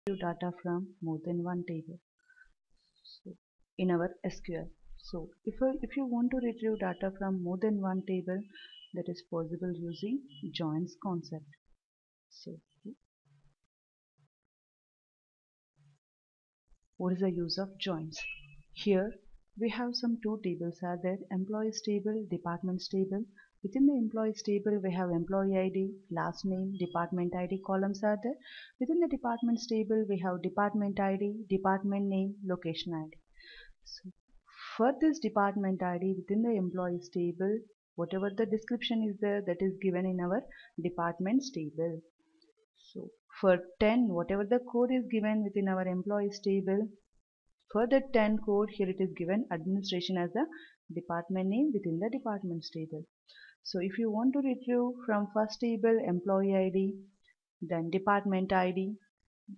retrieve data from more than one table. So in our SQL. So if you want to retrieve data from more than one table, that is possible using joins concept. So what is the use of joins? Here we have some two tables are there, employees table, departments table. Within the employees table we have employee ID, last name, department ID columns are there. Within the departments table we have department ID, department name, location ID. So for this department ID within the employees table, whatever the description is there, that is given in our departments table. So for 10, whatever the code is given within our employees table, for the 10 code, here it is given administration as the department name within the departments table. So if you want to retrieve from first table employee ID, then department ID,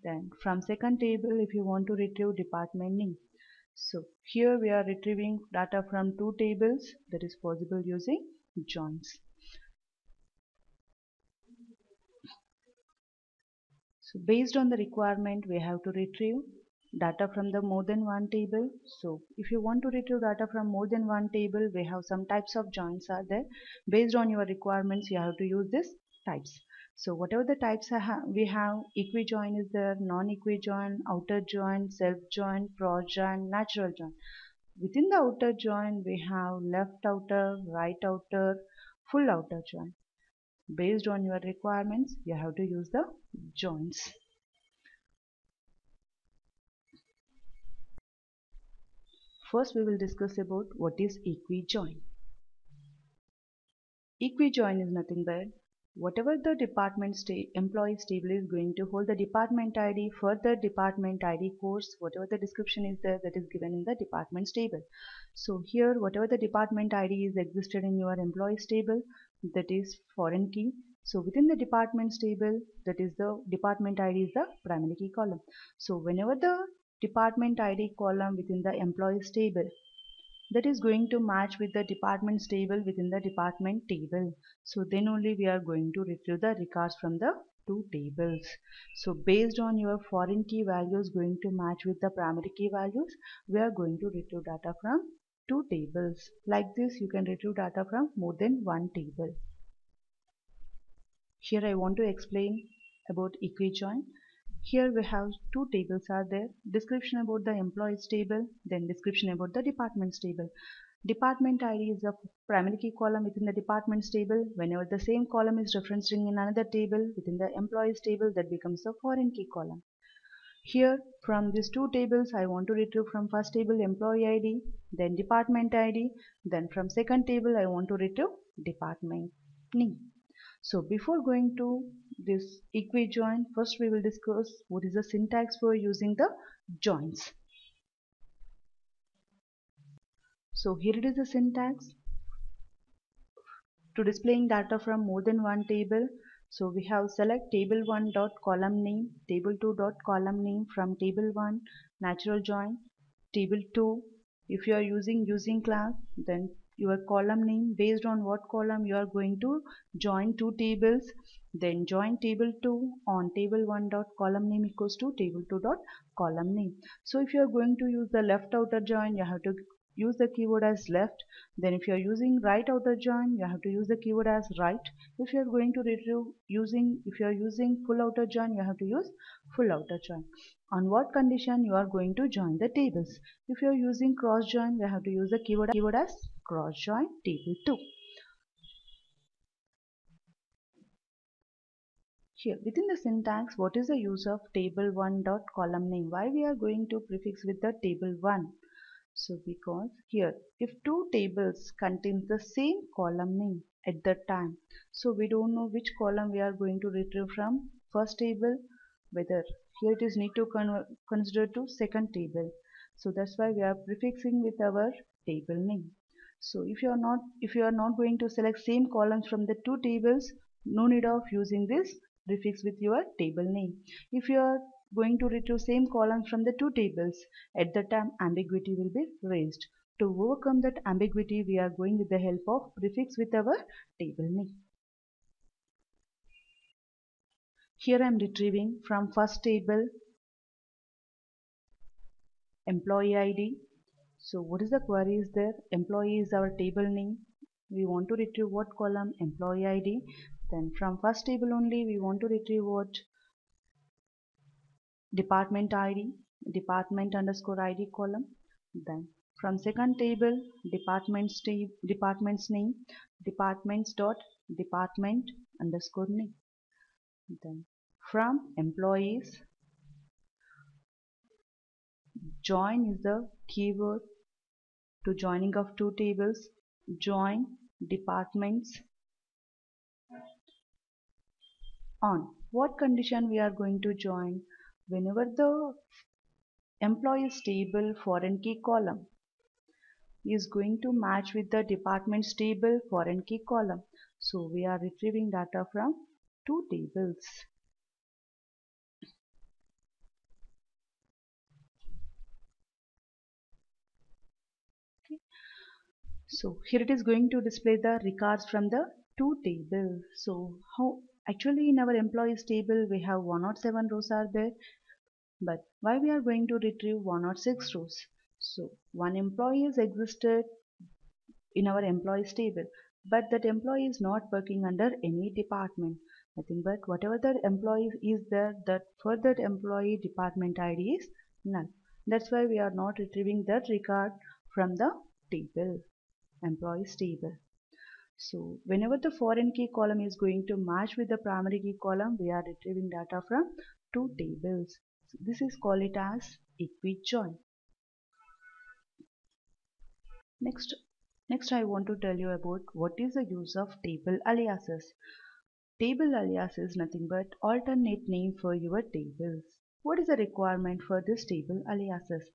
then from second table if you want to retrieve department name. So here we are retrieving data from two tables, that is possible using joins. So based on the requirement we have to retrieve data from the more than one table. So if you want to retrieve data from more than one table, we have some types of joins are there. Based on your requirements you have to use this types. So whatever the types we have, equi-join is there, non-equi-join, outer join, self-join, cross-join, natural join. Within the outer join we have left outer, right outer, full outer join. Based on your requirements you have to use the joins. First we will discuss about what is equi-join. Equi-join is nothing but whatever the employees table is going to hold the department ID for the department ID course, whatever the description is there, that is given in the departments table. So here whatever the department ID is existed in your employees table, that is foreign key. So within the departments table, that is the department ID is the primary key column. So whenever the department ID column within the employees table, that is going to match with the departments table within the department table. So then only we are going to retrieve the records from the two tables. So based on your foreign key values going to match with the primary key values, we are going to retrieve data from two tables. Like this you can retrieve data from more than one table. Here I want to explain about equi-join. Here we have two tables are there. Description about the employees table, then description about the departments table. Department ID is a primary key column within the departments table. Whenever the same column is referenced in another table within the employees table, that becomes a foreign key column. Here from these two tables I want to retrieve from first table employee ID, then department ID, then from second table I want to retrieve department name. So before going to this equi-join, first we will discuss what is the syntax for using the joins. So here it is the syntax to displaying data from more than one table. So we have select table 1 dot column name, table 2 dot column name from table 1, natural join, table 2. If you are using class, then your column name, based on what column you are going to join two tables, then join table 2 on table 1 dot column name equals to table 2 dot column name. So if you are going to use the left outer join, you have to use the keyword as left. Then if you are using right outer join, you have to use the keyword as right. If you are going to retrieve if you are using full outer join, you have to use full outer join. On what condition you are going to join the tables? If you are using cross join, you have to use the keyword as cross join table 2. Here within the syntax, what is the use of table 1 dot column name? Why we are going to prefix with the table 1? So because here if two tables contains the same column name at that time, so we don't know which column we are going to retrieve from first table, whether here it is need to consider to second table. So that's why we are prefixing with our table name. So if you are not going to select same columns from the two tables, no need of using this prefix with your table name. If you are going to retrieve same columns from the two tables, at the time ambiguity will be raised. To overcome that ambiguity, we are going with the help of prefix with our table name. Here I am retrieving from first table employee ID. So what is the query is there? Employee is our table name. We want to retrieve what column? Employee ID. Then from first table only we want to retrieve what? Department ID, department underscore ID column. Then from second table, department's name, departments dot department underscore name. Then from employees, join is the keyword to joining of two tables. Join departments on. What condition we are going to join? Whenever the employees table foreign key column is going to match with the department's table foreign key column. So we are retrieving data from two tables. Okay. So here it is going to display the records from the two tables. So how actually in our employees table we have 107 rows are there, but why we are going to retrieve 106 rows? So one employee is existed in our employees table, but that employee is not working under any department, nothing but whatever the employee is there, that for that employee department ID is null. That's why we are not retrieving that record from the table, employees table. So whenever the foreign key column is going to match with the primary key column, we are retrieving data from two tables. So this is called it as equi-join. Next, I want to tell you about what is the use of table aliases. Table alias is nothing but alternate name for your tables. What is the requirement for this table aliases?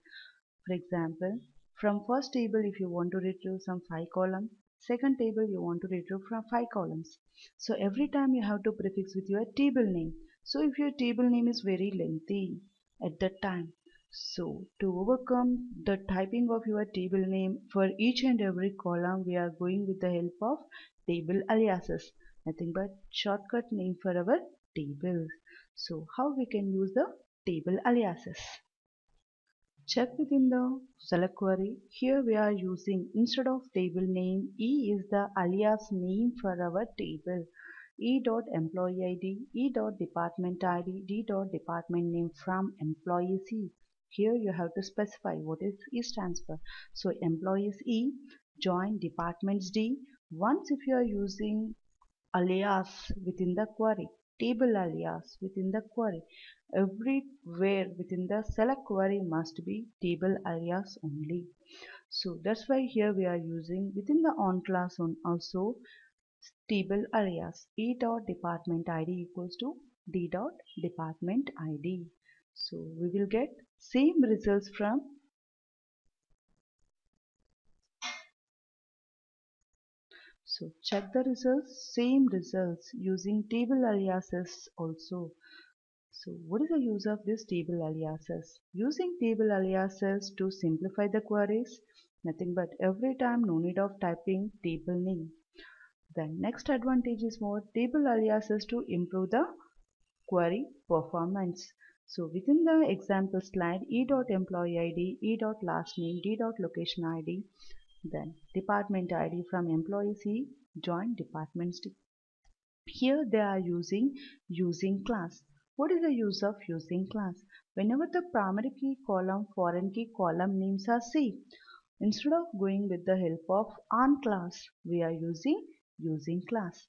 For example, from first table if you want to retrieve some 5 columns, second table you want to retrieve from 5 columns. So every time you have to prefix with your table name. So if your table name is very lengthy at that time, so to overcome the typing of your table name for each and every column, we are going with the help of table aliases, nothing but shortcut name for our tables. So how we can use the table aliases? Check within the select query. Here we are using, instead of table name, E is the alias name for our table. E dot employee ID, E dot department ID, D dot department name from employees E. Here you have to specify what is E stands for. So employees E, join departments D. Once if you are using alias within the query, table alias within the query, everywhere within the select query must be table alias only. So that's why here we are using within the on class on also table alias. E dot department ID equals to D dot department ID. So we will get same results from, so check the results, same results using table aliases also. So what is the use of this table aliases? Using table aliases to simplify the queries, nothing but every time no need of typing table name. The next advantage is more table aliases to improve the query performance. So within the example slide, e.employee ID, e.last name, d.location ID, then department ID from employee C, join departments. Here they are using class. What is the use of using class? Whenever the primary key column, foreign key column names are same, instead of going with the help of on class, we are using class.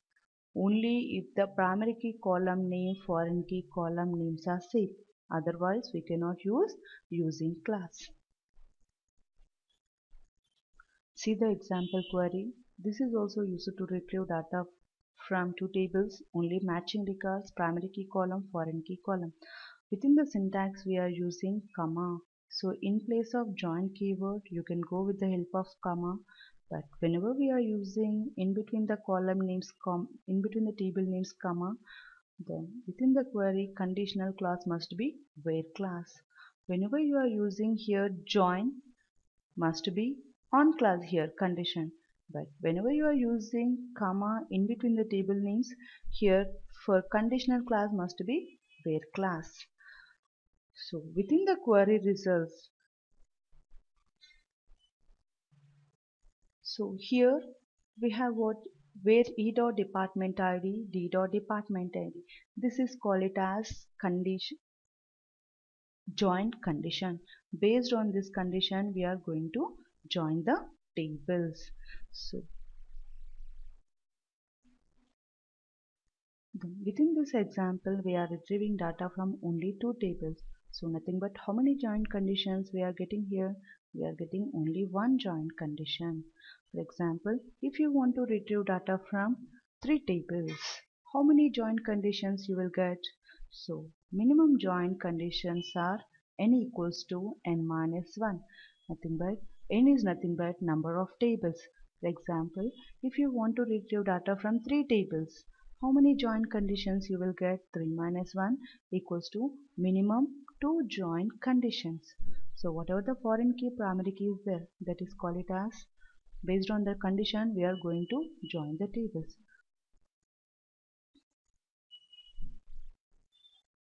Only if the primary key column name, foreign key column names are same. Otherwise, we cannot use using class. See the example query. This is also used to retrieve data from two tables, only matching records, primary key column, foreign key column. Within the syntax, we are using comma. So in place of join keyword, you can go with the help of comma. But whenever we are using in between the column names, in between the table names, comma, then within the query, conditional class must be where class. Whenever you are using here join, must be on class here condition, but whenever you are using comma in between the table names, here for conditional class must be where class. So within the query results, So here we have what, where e dot department id, d dot department id. This is called it as condition, joint condition. Based on this condition we are going to join the tables. So then within this example we are retrieving data from only two tables. So nothing but how many joint conditions we are getting here? We are getting only one joint condition. For example, if you want to retrieve data from three tables, how many joint conditions you will get? So minimum joint conditions are n equals to n minus 1. Nothing but n is nothing but number of tables. For example, if you want to retrieve data from three tables, how many joint conditions you will get? 3 minus 1 equals to minimum 2 joint conditions. So whatever the foreign key primary key is there, that is called it as, based on the condition we are going to join the tables.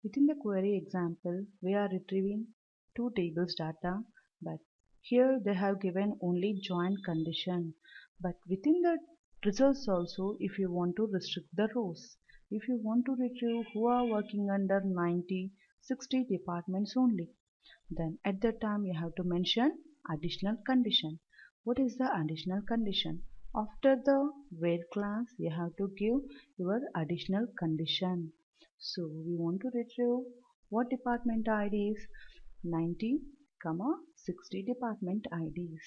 Within the query example we are retrieving two tables data, but here they have given only joint condition. But within the results also, if you want to restrict the rows, if you want to retrieve who are working under 90, 60 departments only, then at that time you have to mention additional condition. What is the additional condition? After the where class you have to give your additional condition. So we want to retrieve what department IDs? 90, 60 department IDs.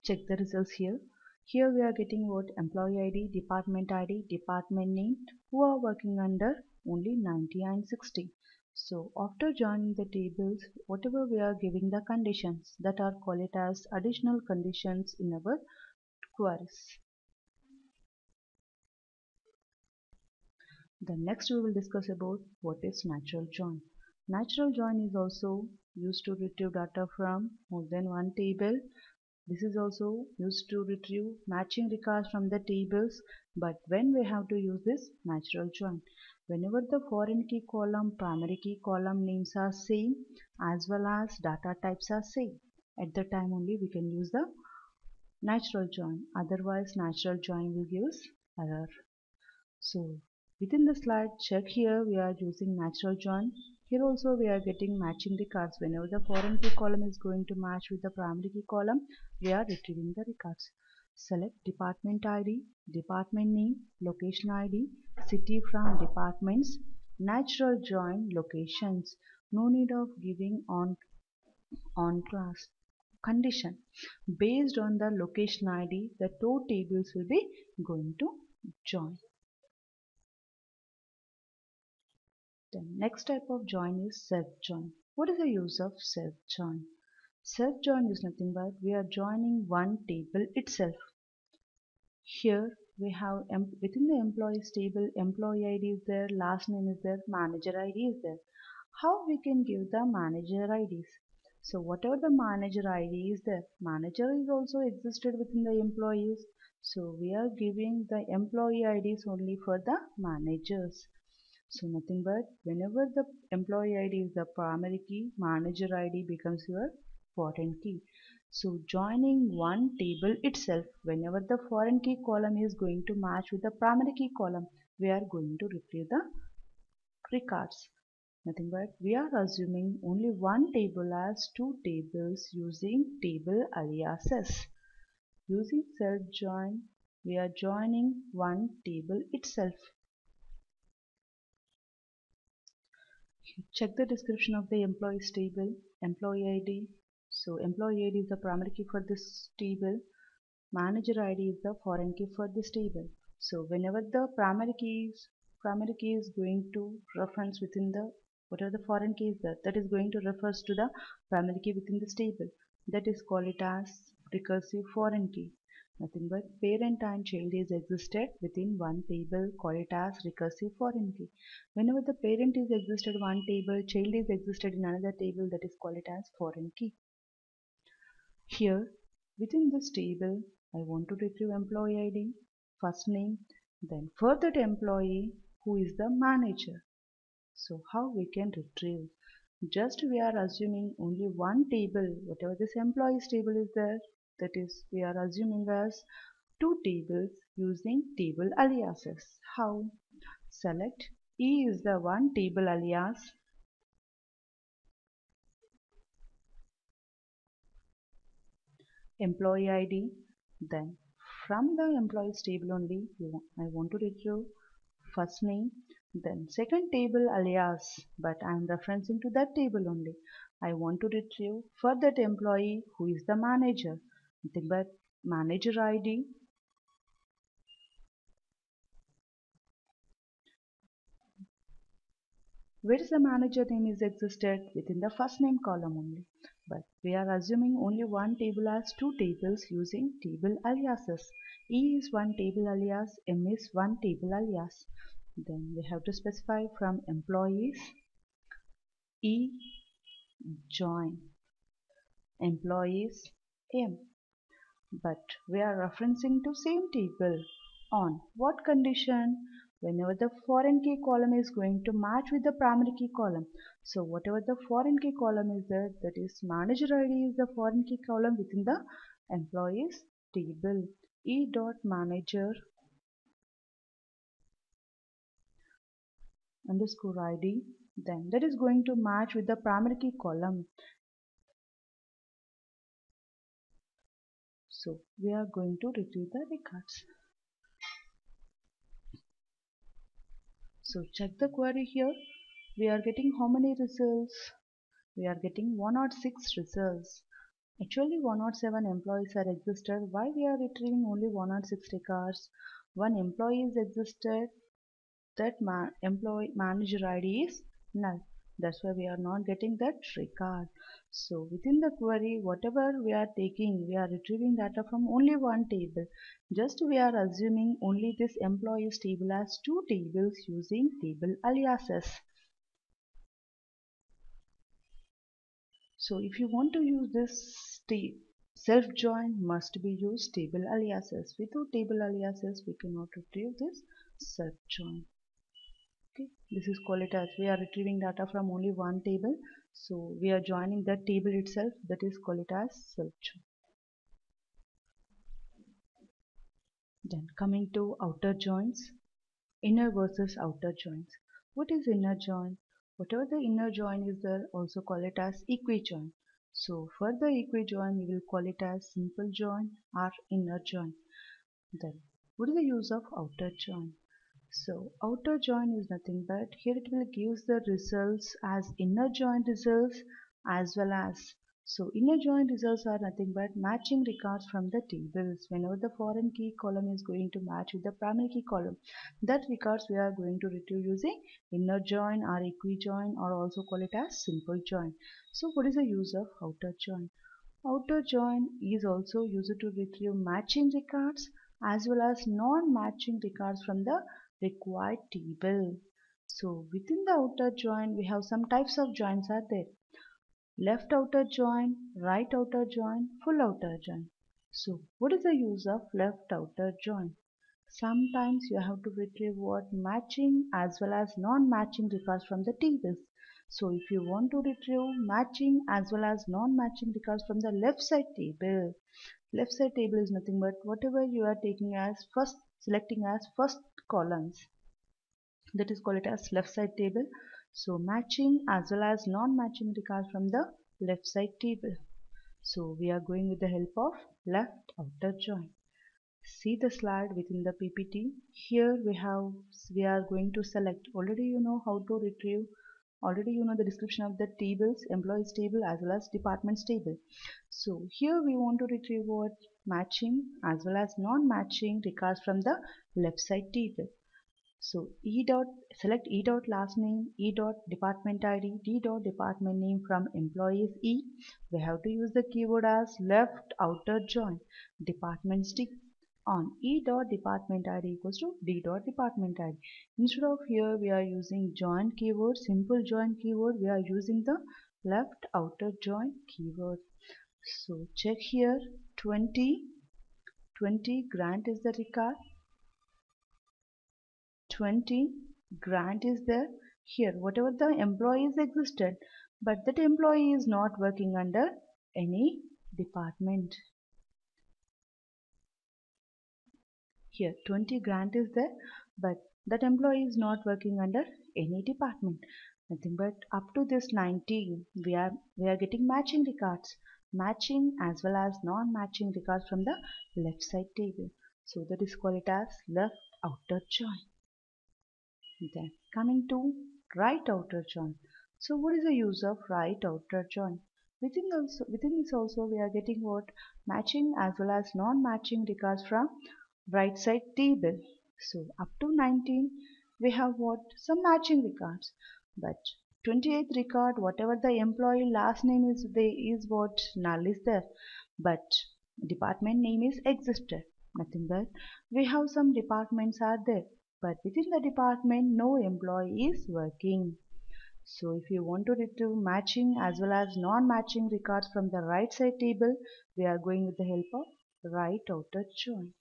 Check the results here. Here we are getting what, employee ID, department name, who are working under only 90 and 60. So after joining the tables, whatever we are giving the conditions that are called it as additional conditions in our queries. Then next we will discuss about what is natural join. Natural join is also used to retrieve data from more than one table. This is also used to retrieve matching records from the tables, but when we have to use this natural join, whenever the foreign key column, primary key column names are same as well as data types are same, at the time only we can use the natural join, otherwise natural join will give us error. So within the slide check here we are using natural join. Here also we are getting matching records. Whenever the foreign key column is going to match with the primary key column, we are retrieving the records. Select department ID, department name, location ID, city from departments, natural join locations. No need of giving on class condition. Based on the location ID, the two tables will be going to join. The next type of join is self-join. What is the use of self-join? Self-join is nothing but we are joining one table itself. Here we have within the employees table, employee ID is there, last name is there, manager ID is there. How we can give the manager IDs? So whatever the manager ID is there, manager is also existed within the employees. So we are giving the employee IDs only for the managers. So nothing but whenever the employee ID is the primary key, manager ID becomes your foreign key. So joining one table itself, whenever the foreign key column is going to match with the primary key column, we are going to retrieve the records. Nothing but we are assuming only one table as two tables using table aliases. Using self join, we are joining one table itself. Check the description of the employees table, employee ID. So employee ID is the primary key for this table. Manager ID is the foreign key for this table. So whenever the primary key is going to reference within the whatever the foreign key is that is going to refers to the primary key within this table. That is called it as recursive foreign key. Nothing but parent and child is existed within one table, call it as recursive foreign key. Whenever the parent is existed one table, child is existed in another table, that is called it as foreign key. Here Within this table, I want to retrieve employee ID, first name, then for that employee who is the manager. So how we can retrieve? Just we are assuming only one table, whatever this employees table is there, that is we are assuming as two tables using table aliases. How? Select E is the one table alias, employee ID, then from the employees table only I want to retrieve first name, then second table alias, but I am referencing to that table only. I want to retrieve for that employee who is the manager, nothing but manager ID, where is the manager name is existed within the first name column only. But we are assuming only one table as two tables using table aliases. E is one table alias, M is one table alias. Then we have to specify from employees E join employees M. But we are referencing to same table on what condition? Whenever the foreign key column is going to match with the primary key column. So whatever the foreign key column is there, that is manager ID is the foreign key column within the employees table. E dot manager underscore ID, then that is going to match with the primary key column. So we are going to retrieve the records. So check the query here. We are getting how many results? We are getting 106 results. Actually 107 employees are existed. Why we are retrieving only 106 records? One employee is existed. That employee manager ID is null. That's why we are not getting that record. So within the query, whatever we are taking, we are retrieving data from only one table. Just we are assuming only this employees table as two tables using table aliases. So if you want to use this self join must be used table aliases. Without table aliases, we cannot retrieve this self join. Okay, this is called it as we are retrieving data from only one table, so we are joining that table itself, that is called it as self join. Then coming to outer joins, inner versus outer joins. What is inner join? Whatever the inner join is there, also call it as equijoin. So for the equijoin we will call it as simple join or inner join. Then what is the use of outer join? So outer join is nothing but here it will gives the results as inner join results as well as, so inner join results are nothing but matching records from the tables. Whenever the foreign key column is going to match with the primary key column, that records we are going to retrieve using inner join or equijoin or also call it as simple join. So what is the use of outer join? Outer join is also used to retrieve matching records as well as non-matching records from the required table. So within the outer join we have some types of joins are there. Left outer join, right outer join, full outer join. So what is the use of left outer join? Sometimes you have to retrieve what matching as well as non-matching records from the tables. So if you want to retrieve matching as well as non-matching records from the left side table, left side table is nothing but whatever you are taking as first, selecting as first columns, that is called it as left side table. So matching as well as non-matching records from the left side table. So we are going with the help of left outer join. See the slide within the PPT. Here we are going to select, already you know how to retrieve, already you know the description of the tables, employees table as well as departments table. So here we want to retrieve what matching as well as non-matching records from the left side table. So E dot select E dot last name, E dot department ID, D dot department name from employees E. We have to use the keyword as left outer join, departments D on E dot department ID equals to D dot department ID. Instead of here we are using join keyword, simple join keyword, we are using the left outer join keyword. So check here 20, 20 grant is the record, 20 grant is there. Here whatever the employees existed, but that employee is not working under any department. Here 20 grant is there, but that employee is not working under any department. Nothing but up to this 19 we are getting matching records, matching as well as non-matching records from the left side table. So that is called it as left outer join. Then coming to right outer join. So what is the use of right outer join? Within this also we are getting what matching as well as non-matching records from right side table. So up to 19 we have what some matching records, but 28th record whatever the employee last name is they is what null is there, but department name is existed. Nothing but we have some departments are there, but within the department no employee is working. So if you want to retrieve matching as well as non-matching records from the right side table, we are going with the help of right outer join.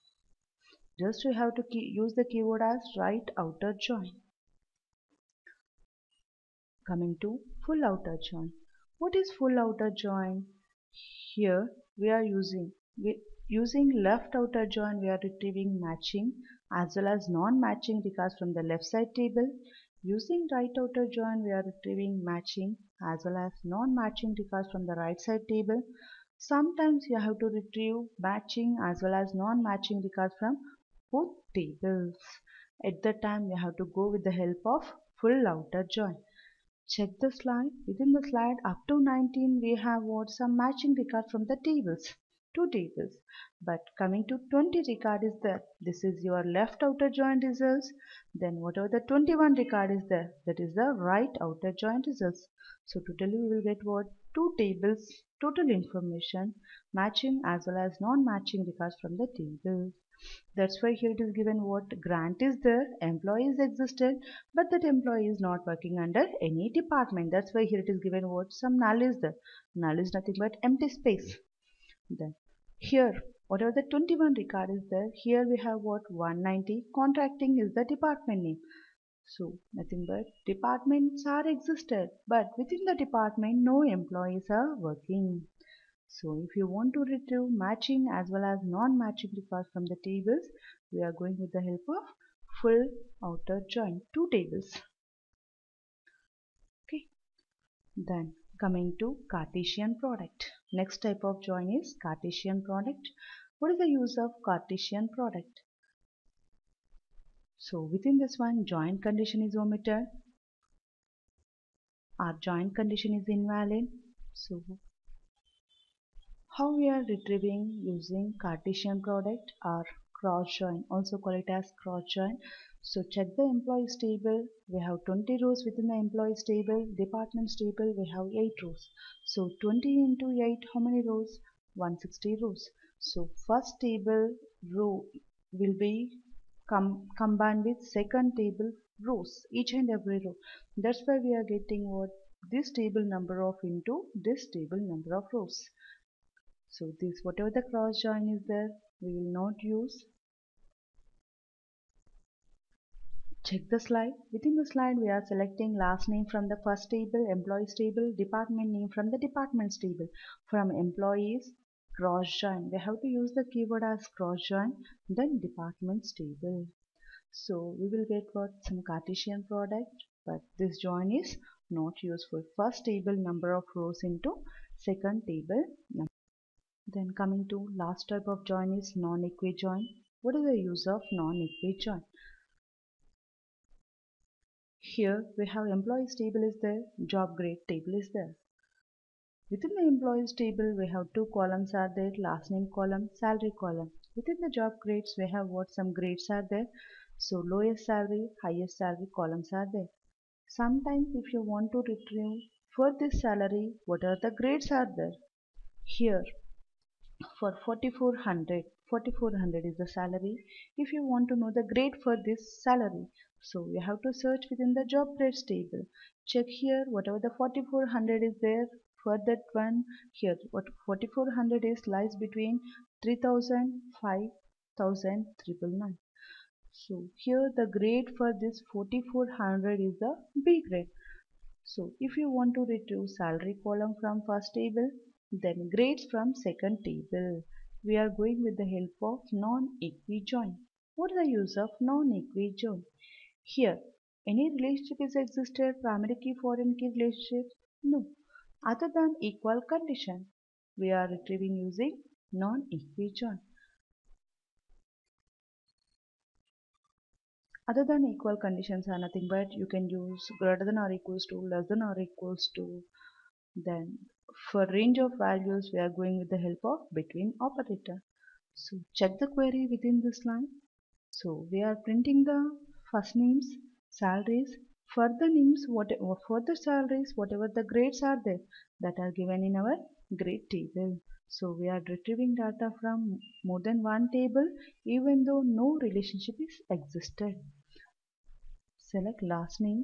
Just we have to use the keyword as right outer join. Coming to full outer join. What is full outer join? Here we are using left outer join, we are retrieving matching as well as non-matching records from the left side table. Using right outer join, we are retrieving matching as well as non-matching records from the right side table. Sometimes you have to retrieve matching as well as non-matching records from both tables. At that time, you have to go with the help of full outer join. Check the slide. Within the slide up to 19 we have what some matching record from the tables, two tables. But coming to 20 record is there. This is your left outer join results. Then whatever the 21 record is there, that is the right outer join results. So totally we will get what two tables, total information matching as well as non-matching records from the tables. That's why here it is given what grant is there, employees existed, but that employee is not working under any department. That's why here it is given what some null is there. Null is nothing but empty space. Then here whatever the 21 record is there, here we have what 190 contracting is the department name. So nothing but departments are existed, but within the department no employees are working. So if you want to retrieve matching as well as non-matching records from the tables, we are going with the help of full outer join, two tables. Okay. Then coming to Cartesian product. Next type of join is Cartesian product. What is the use of Cartesian product? So within this one, joint condition is omitted. Our joint condition is invalid. So how we are retrieving using Cartesian product or cross join, also call it as cross join. So check the employees table. We have 20 rows within the employees table. Departments table we have 8 rows. So 20 into 8, how many rows? 160 rows. So first table row will be combined with second table rows, each and every row. That's why we are getting what this table number of into this table number of rows. So this whatever the cross join is there, we will not use. Check the slide. Within the slide we are selecting last name from the first table, employees table, department name from the departments table. From employees, cross join. We have to use the keyword as cross join, then departments table. So we will get what some Cartesian product, but this join is not useful. First table number of rows into second table number. Then coming to last type of join is non-equijoin. What is the use of non-equijoin? Here we have employees table is there, job grade table is there. Within the employees table we have two columns are there, last name column, salary column. Within the job grades we have what some grades are there. So lowest salary, highest salary columns are there. Sometimes if you want to retrieve for this salary, what are the grades are there? Here for 4400 is the salary. If you want to know the grade for this salary, so you have to search within the job grades table. Check here whatever the 4400 is there for that one here what 4400 is lies between 3000, 5000, 999. So here the grade for this 4400 is the B grade. So if you want to retrieve salary column from first table, then grades from second table. We are going with the help of non-equijoin. What is the use of non-equijoin? Here, any relationship is existed, primary key, foreign key relationship? No. Other than equal condition, we are retrieving using non-equijoin. Other than equal conditions are nothing but you can use greater than or equals to, less than or equals to. Then for range of values we are going with the help of between operator. So check the query within this line. So we are printing the first names, salaries, further names, whatever further salaries, whatever the grades are there that are given in our grade table. So we are retrieving data from more than one table even though no relationship is existed. Select last name,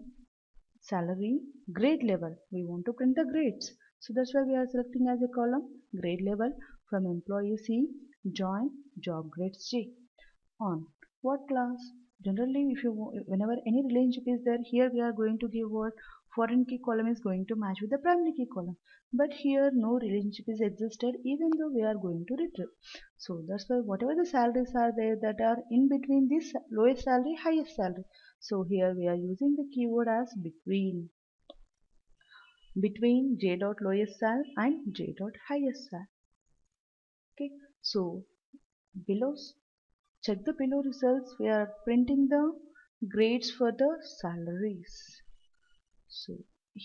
salary, grade level. We want to print the grades. So that's why we are selecting as a column grade level from employee C, join job grades J. On what class? Generally, if you whenever any relationship is there, here we are going to give what foreign key column is going to match with the primary key column. But here no relationship is existed even though we are going to retrieve. So that's why whatever the salaries are there that are in between this lowest salary, highest salary. So here we are using the keyword as between j dot lowest sal and j dot highest sal. Okay, so below check the below results. We are printing the grades for the salaries. So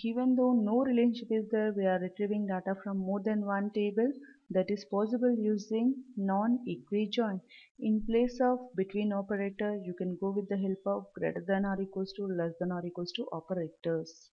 even though no relationship is there, we are retrieving data from more than one table. That is possible using non-equijoin. In place of between operator, you can go with the help of greater than or equals to, less than or equals to operators.